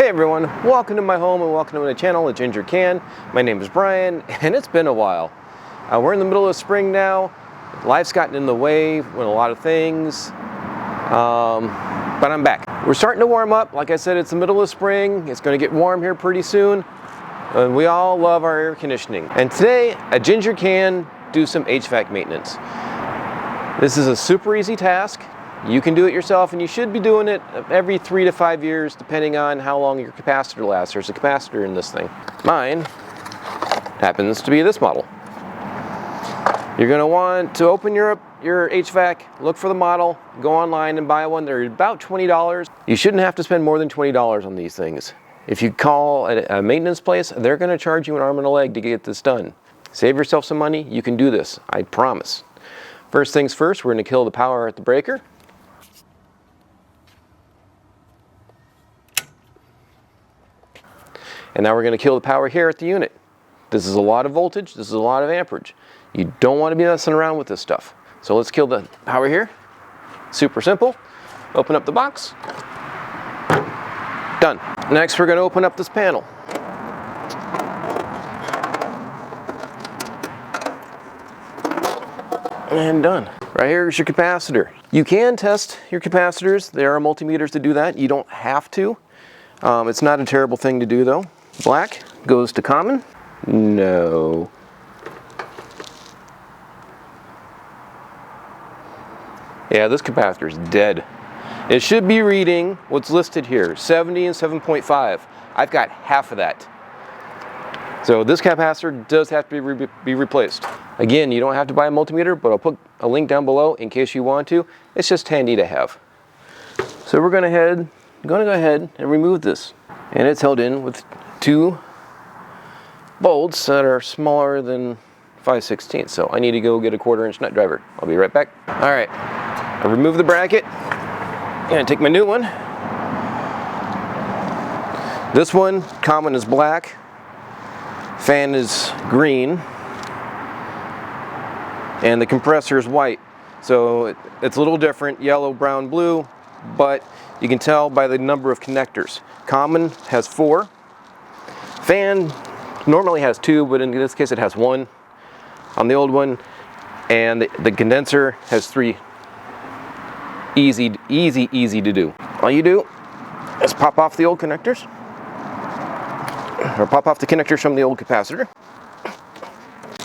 Hey everyone, welcome to my home and welcome to my channel, A Ginger Can. My name is Brian and it's been a while. We're in the middle of spring now. Life's gotten in the way with a lot of things, but I'm back. We're starting to warm up. Like I said, it's the middle of spring. It's going to get warm here pretty soon. And we all love our air conditioning. And today, A Ginger can do some HVAC maintenance. This is a super easy task. You can do it yourself, and you should be doing it every 3 to 5 years, depending on how long your capacitor lasts. There's a capacitor in this thing. Mine happens to be this model. You're going to want to open your HVAC, look for the model, go online and buy one. They're about $20. You shouldn't have to spend more than $20 on these things. If you call a maintenance place, they're going to charge you an arm and a leg to get this done. Save yourself some money. You can do this, I promise. First things first, we're going to kill the power at the breaker. And now we're going to kill the power here at the unit. This is a lot of voltage, this is a lot of amperage. You don't want to be messing around with this stuff. So let's kill the power here. Super simple. Open up the box. Done. Next we're going to open up this panel. And done. Right here is your capacitor. You can test your capacitors. There are multimeters to do that. You don't have to. It's not a terrible thing to do though. Black goes to common. No. Yeah, this capacitor is dead. It should be reading what's listed here, 70 and 7.5. I've got half of that. So this capacitor does have to be replaced. Again, you don't have to buy a multimeter, but I'll put a link down below in case you want to. It's just handy to have. So we're going to go ahead and remove this. And it's held in with 2 bolts that are smaller than 5/16. So I need to go get a 1/4 inch nut driver. I'll be right back. All right, I removed the bracket. I'm gonna take my new one. This one, common, is black. Fan is green. And the compressor is white. So it's a little different, yellow, brown, blue, but you can tell by the number of connectors. Common has 4. Fan normally has 2, but in this case it has 1 on the old one. And the condenser has 3. Easy to do. All you do is pop off the old connectors, or pop off the connectors from the old capacitor.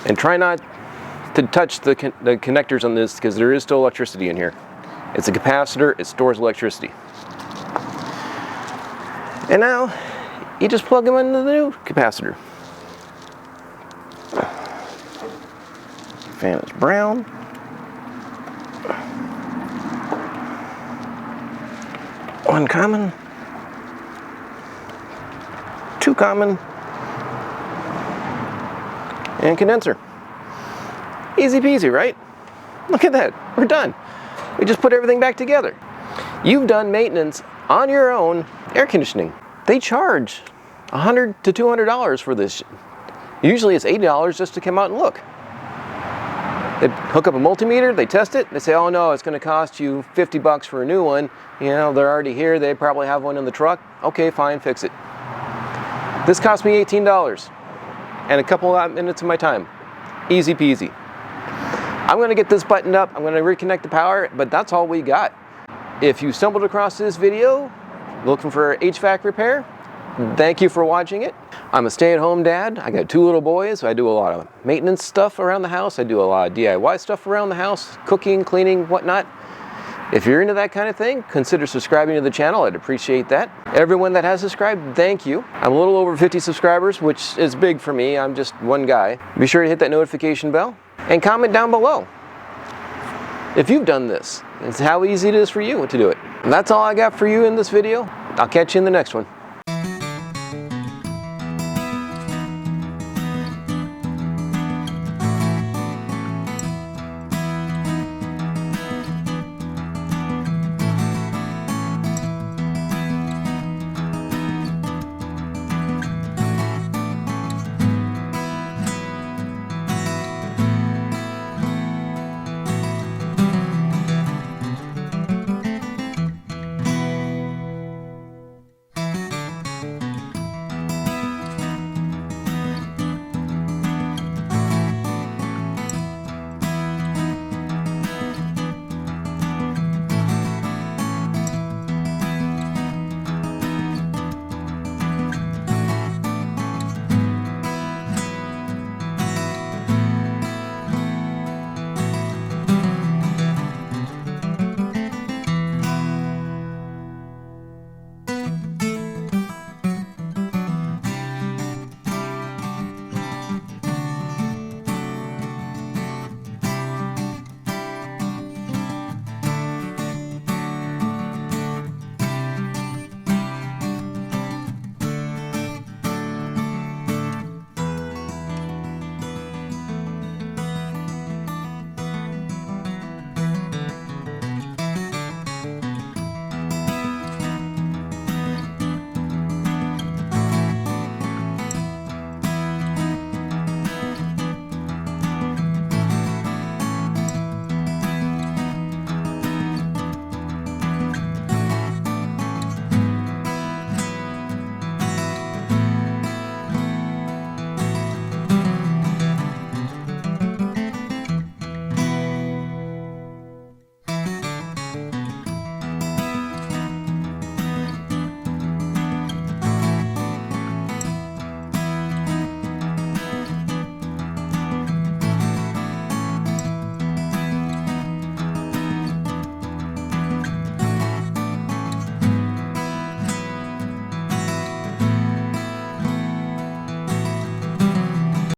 And try not to touch the connectors on this because there is still electricity in here. It's a capacitor, it stores electricity. And now, you just plug them into the new capacitor. Fan is brown. One common. 2 common. And condenser. Easy peasy, right? Look at that, we're done. We just put everything back together. You've done maintenance on your own air conditioning. They charge $100 to $200 for this. Usually it's $80 just to come out and look. They hook up a multimeter, they test it, they say, oh no, it's going to cost you 50 bucks for a new one. You know, they're already here, they probably have one in the truck. Okay, fine, fix it. This cost me $18 and a couple of minutes of my time. Easy peasy. I'm going to get this buttoned up, I'm going to reconnect the power, but that's all we got. If you stumbled across this video looking for HVAC repair, thank you for watching it. I'm a stay-at-home dad. I got 2 little boys, so I do a lot of maintenance stuff around the house. I do a lot of DIY stuff around the house, cooking, cleaning, whatnot. If you're into that kind of thing, consider subscribing to the channel. I'd appreciate that. Everyone that has subscribed, thank you. I'm a little over 50 subscribers, which is big for me. I'm just one guy. Be sure to hit that notification bell and comment down below if you've done this. It's how easy it is for you to do it. And that's all I got for you in this video. I'll catch you in the next one.